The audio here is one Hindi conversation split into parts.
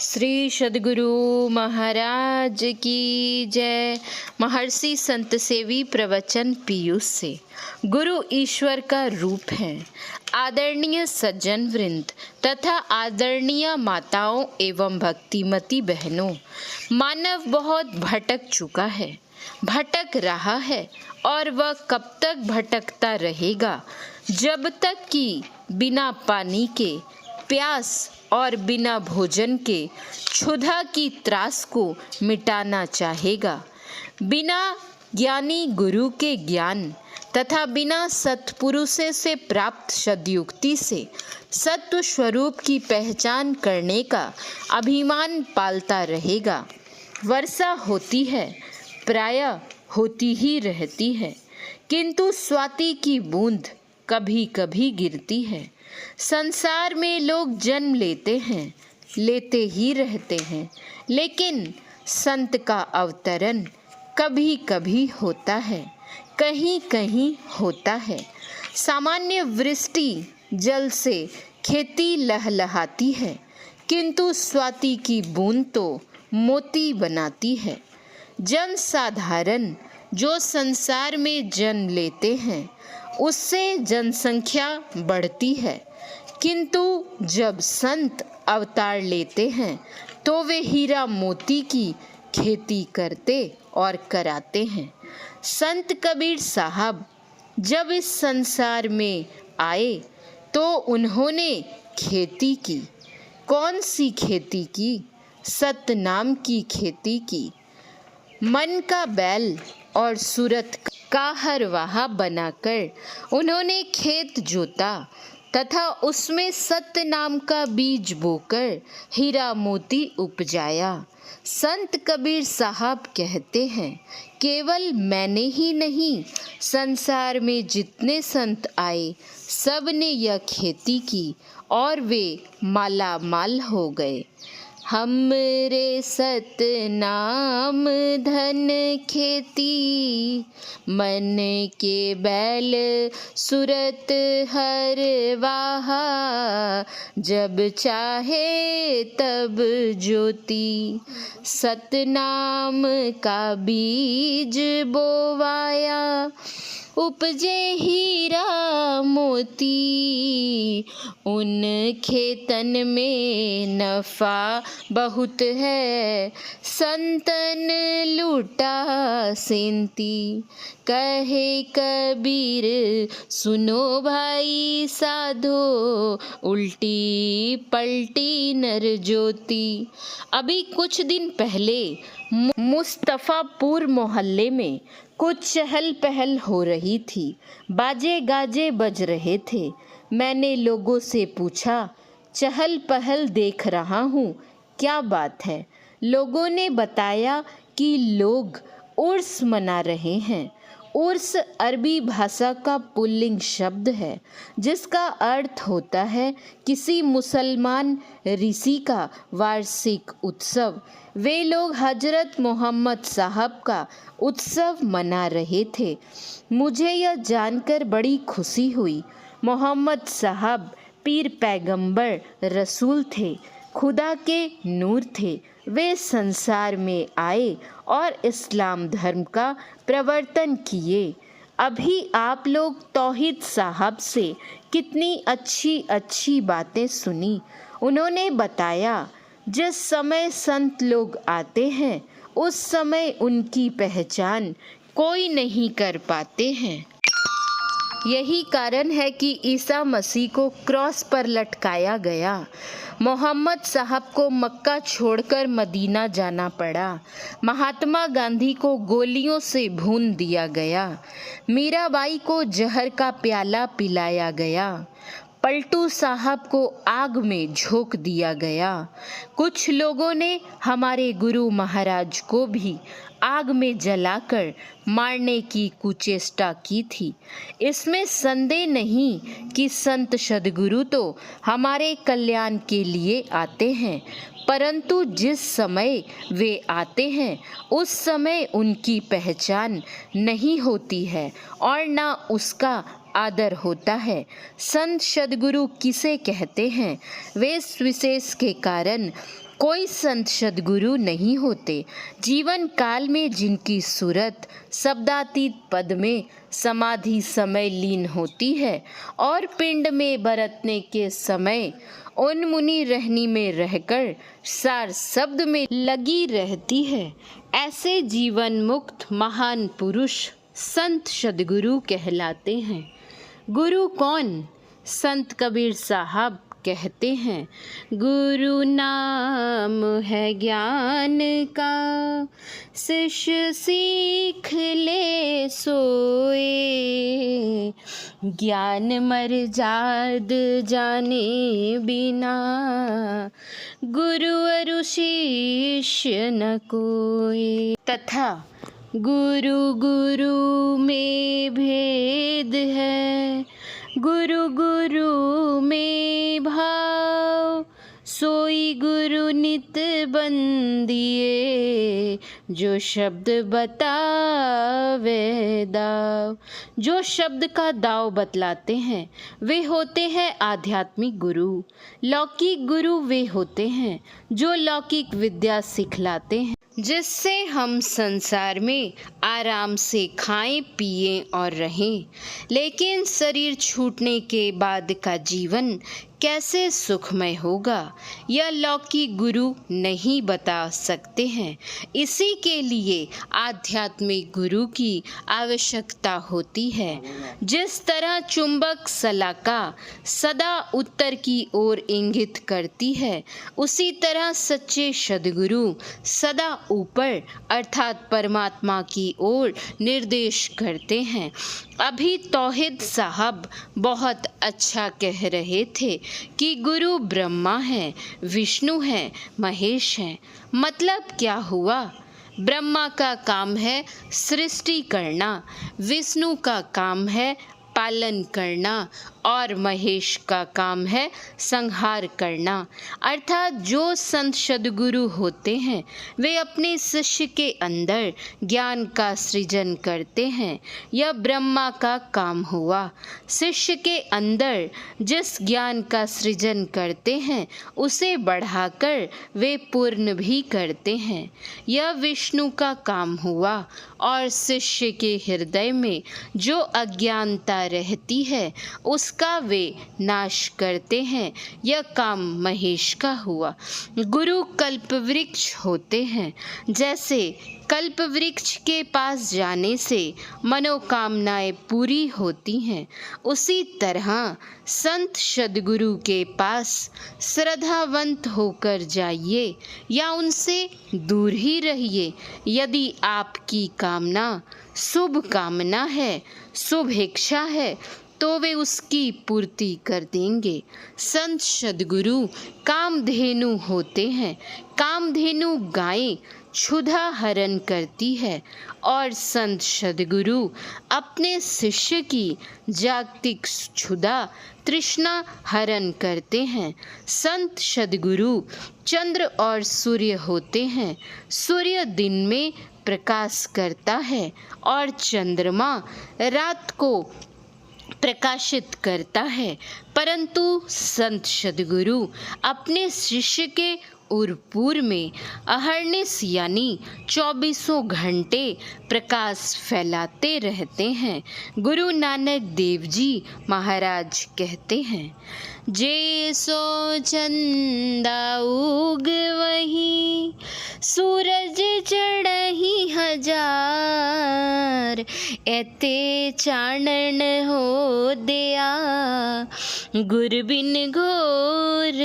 श्री सद्गुरु महाराज की जय। महर्षि संत सेवी प्रवचन पीयूष से। गुरु ईश्वर का रूप है। आदरणीय सज्जन वृंद तथा आदरणीय माताओं एवं भक्तिमती बहनों, मानव बहुत भटक चुका है, भटक रहा है और वह कब तक भटकता रहेगा जब तक कि बिना पानी के प्यास और बिना भोजन के क्षुधा की त्रास को मिटाना चाहेगा। बिना ज्ञानी गुरु के ज्ञान तथा बिना सत्पुरुषों से प्राप्त सद्युक्ति से सत्व स्वरूप की पहचान करने का अभिमान पालता रहेगा। वर्षा होती है, प्रायः होती ही रहती है, किंतु स्वाति की बूंद कभी कभी गिरती है। संसार में लोग जन्म लेते हैं, लेते ही रहते हैं, लेकिन संत का अवतरण कभी कभी होता है, कहीं कहीं होता है। सामान्य वृष्टि जल से खेती लहलहाती है, किंतु स्वाति की बूंद तो मोती बनाती है। जन साधारण जो संसार में जन्म लेते हैं उससे जनसंख्या बढ़ती है, किंतु जब संत अवतार लेते हैं तो वे हीरा मोती की खेती करते और कराते हैं। संत कबीर साहब जब इस संसार में आए तो उन्होंने खेती की। कौन सी खेती की? सत नाम की खेती की। मन का बैल और सूरत का हरवाहा बनाकर उन्होंने खेत जोता तथा उसमें सत्य नाम का बीज बोकर हीरा मोती उपजाया। संत कबीर साहब कहते हैं, केवल मैंने ही नहीं, संसार में जितने संत आए सब ने यह खेती की और वे माला माल हो गए। हमरे सत नाम धन खेती, मन के बैल सूरत हरवाहा, जब चाहे तब ज्योति। सत नाम का बीज बोवाया, उपजे हीरा मोती। उन खेतन में नफा बहुत है, संतन लूटा सेंती। कहे कबीर सुनो भाई साधो, उल्टी पलटी नर ज्योति। अभी कुछ दिन पहले मुस्तफापुर मोहल्ले में कुछ चहल पहल हो रही थी, बाजे गाजे बज रहे थे। मैंने लोगों से पूछा, चहल पहल देख रहा हूँ, क्या बात है? लोगों ने बताया कि लोग उर्स मना रहे हैं। उर्स अरबी भाषा का पुल्लिंग शब्द है, जिसका अर्थ होता है किसी मुसलमान ऋषि का वार्षिक उत्सव। वे लोग हजरत मोहम्मद साहब का उत्सव मना रहे थे। मुझे यह जानकर बड़ी खुशी हुई। मोहम्मद साहब पीर पैगंबर रसूल थे, खुदा के नूर थे। वे संसार में आए और इस्लाम धर्म का प्रवर्तन किए। अभी आप लोग तौहीद साहब से कितनी अच्छी अच्छी बातें सुनी। उन्होंने बताया, जिस समय संत लोग आते हैं उस समय उनकी पहचान कोई नहीं कर पाते हैं। यही कारण है कि ईसा मसीह को क्रॉस पर लटकाया गया। मोहम्मद साहब को मक्का छोड़कर मदीना जाना पड़ा। महात्मा गांधी को गोलियों से भून दिया गया। मीराबाई को जहर का प्याला पिलाया गया। पलटू साहब को आग में झोंक दिया गया। कुछ लोगों ने हमारे गुरु महाराज को भी आग में जलाकर मारने की कुचेष्टा की थी। इसमें संदेह नहीं कि संत सद्गुरु तो हमारे कल्याण के लिए आते हैं, परंतु जिस समय वे आते हैं उस समय उनकी पहचान नहीं होती है और न उसका आदर होता है। संत सद्गुरु किसे कहते हैं? वे विशेष के कारण कोई संत सद्गुरु नहीं होते जीवन काल में जिनकी सूरत शब्दातीत पद में समाधि समय लीन होती है और पिंड में बरतने के समय उन्मुनी रहनी में रहकर सार शब्द में लगी रहती है। ऐसे जीवन मुक्त महान पुरुष संत सद्गुरु कहलाते हैं। गुरु कौन? संत कबीर साहब कहते हैं, गुरु नाम है ज्ञान का, शिष्य सीख ले सोए, ज्ञान मर्याद जाने बिना, गुरु अरु शिष्य न कोई। तथा गुरु गुरु में भेद है, गुरु गुरु में भाव, सोई गुरु नित बंदिए, जो शब्द बतावे दाव। जो शब्द का दाव बतलाते हैं वे होते हैं आध्यात्मिक गुरु। लौकिक गुरु वे होते हैं जो लौकिक विद्या सिखलाते हैं, जिससे हम संसार में आराम से खाएं पिएं और रहें। लेकिन शरीर छूटने के बाद का जीवन कैसे सुखमय होगा यह लौकिक गुरु नहीं बता सकते हैं। इसी के लिए आध्यात्मिक गुरु की आवश्यकता होती है। जिस तरह चुंबक सलाका सदा उत्तर की ओर इंगित करती है, उसी तरह सच्चे सद्गुरु सदा ऊपर अर्थात परमात्मा की ओर निर्देश करते हैं। अभी तौहीद साहब बहुत अच्छा कह रहे थे कि गुरु ब्रह्मा है, विष्णु है, महेश है। मतलब क्या हुआ? ब्रह्मा का काम है सृष्टि करना, विष्णु का काम है पालन करना और महेश का काम है संहार करना। अर्थात जो संत सद्गुरु होते हैं वे अपने शिष्य के अंदर ज्ञान का सृजन करते हैं। यह ब्रह्मा का काम हुआ। शिष्य के अंदर जिस ज्ञान का सृजन करते हैं उसे बढ़ाकर वे पूर्ण भी करते हैं। यह विष्णु का काम हुआ और शिष्य के हृदय में जो अज्ञानता रहती है उसका वे नाश करते हैं। यह काम महेश का हुआ। गुरु कल्प वृक्ष होते हैं। जैसे कल्प वृक्ष के पास जाने से मनोकामनाएं पूरी होती हैं, उसी तरह संत सद्गुरु के पास श्रद्धावंत होकर जाइए या उनसे दूर ही रहिए। यदि आपकी कामना शुभ कामना है, शुभ इच्छा है, तो वे उसकी पूर्ति कर देंगे। संत सद्गुरु कामधेनु होते हैं। कामधेनु गायें क्षुधा हरण करती है और संत सद्गुरु अपने शिष्य की जागतिक क्षुधा तृष्णा हरण करते हैं। संत सद्गुरु चंद्र और सूर्य होते हैं। सूर्य दिन में प्रकाश करता है और चंद्रमा रात को प्रकाशित करता है, परंतु संत सद्गुरु अपने शिष्य के उर्पूर में अहर्निश यानी 24 घंटे प्रकाश फैलाते रहते हैं। गुरु नानक देव जी महाराज कहते हैं, जे सो चंदा उग वही सूरज चढ़ही हजार, एते चानन हो दिया गुर बिन घोर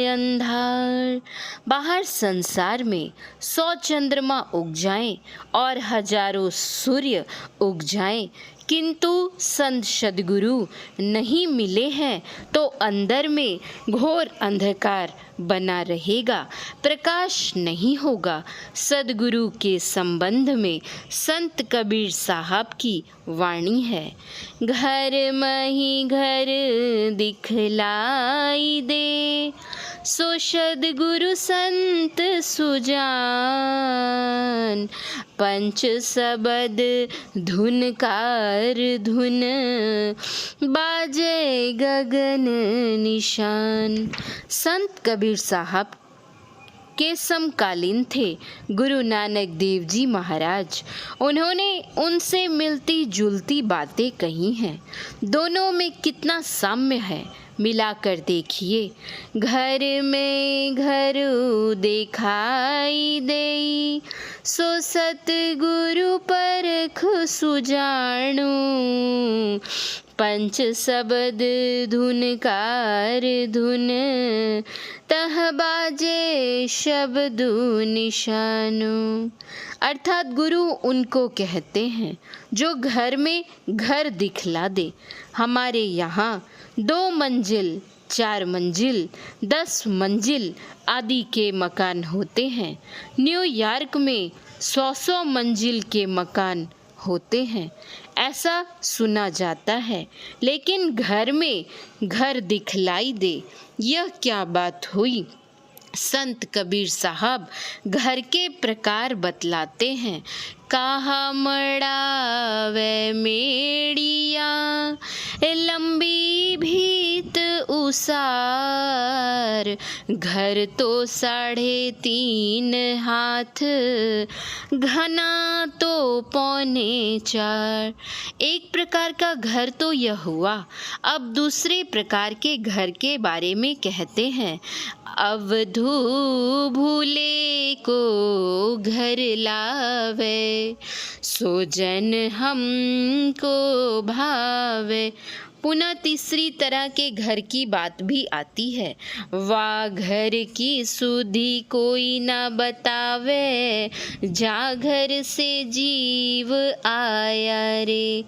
अंधार। बाहर संसार में 100 चंद्रमा उग जाएं और हजारों सूर्य उग जाएं, किंतु संत सद्गुरु नहीं मिले हैं तो अंदर में घोर अंधकार बना रहेगा, प्रकाश नहीं होगा। सद्गुरु के संबंध में संत कबीर साहब की वाणी है, घर मही घर दिखलाई दे, सो सद्गुरु संत सुजान, पंच सबद धुनकार धुन, बाजे गगन निशान। संत कबीर साहब के समकालीन थे गुरु नानक देव जी महाराज। उन्होंने उनसे मिलती जुलती बातें कही हैं। दोनों में कितना साम्य है, मिलाकर देखिए। घर में घर दिखाई देई, सो सतगुरु परख सुजाणु। पंच शब्द धुनकार धुन, तह बाजे शब्दु निशानु। अर्थात गुरु उनको कहते हैं जो घर में घर दिखला दे। हमारे यहाँ 2 मंजिल, 4 मंजिल, 10 मंजिल आदि के मकान होते हैं। न्यूयॉर्क में 100 मंजिल के मकान होते हैं, ऐसा सुना जाता है। लेकिन घर में घर दिखलाई दे, यह क्या बात हुई? संत कबीर साहब घर के प्रकार बतलाते हैं। काहा मड़ावे मेड़िया, लंबी भीत उसार। घर तो 3.5 हाथ, घना तो 4.25। एक प्रकार का घर तो यह हुआ। अब दूसरे प्रकार के घर के बारे में कहते हैं। अवधू भूले को घर लावे, सो जन हमको भावे। पुनः तीसरी तरह के घर की बात भी आती है। वाह घर की सुधि कोई न बतावे, जा घर से जीव आया रे।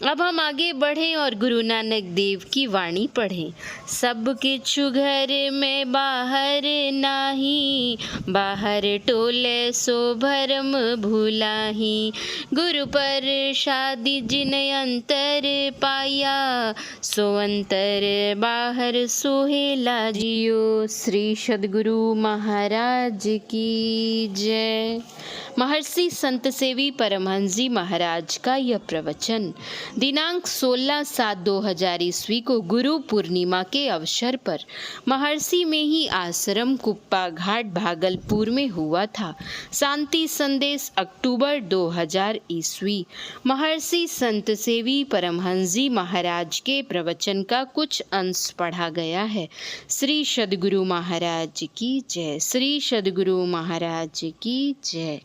अब हम आगे बढ़ें और गुरु नानक देव की वाणी पढ़ें। सब किछु घर में बाहर नाही, बाहर टोले सो भरम भुलाही। गुरु प्रसादि जिन अंतर पाया, सो अंतर बाहर सोहेला जियो। श्री सद्गुरु महाराज की जय। महर्षि संत सेवी परमहंस जी महाराज का यह प्रवचन दिनांक 16/7/2000 ईस्वी को गुरु पूर्णिमा के अवसर पर महर्षि में ही आश्रम कुप्पा घाट भागलपुर में हुआ था। शांति संदेश अक्टूबर 2000 ईस्वी। महर्षि संत सेवी परमहंस जी महाराज के प्रवचन का कुछ अंश पढ़ा गया है। श्री सद्गुरु महाराज की जय। श्री सद्गुरु महाराज की जय।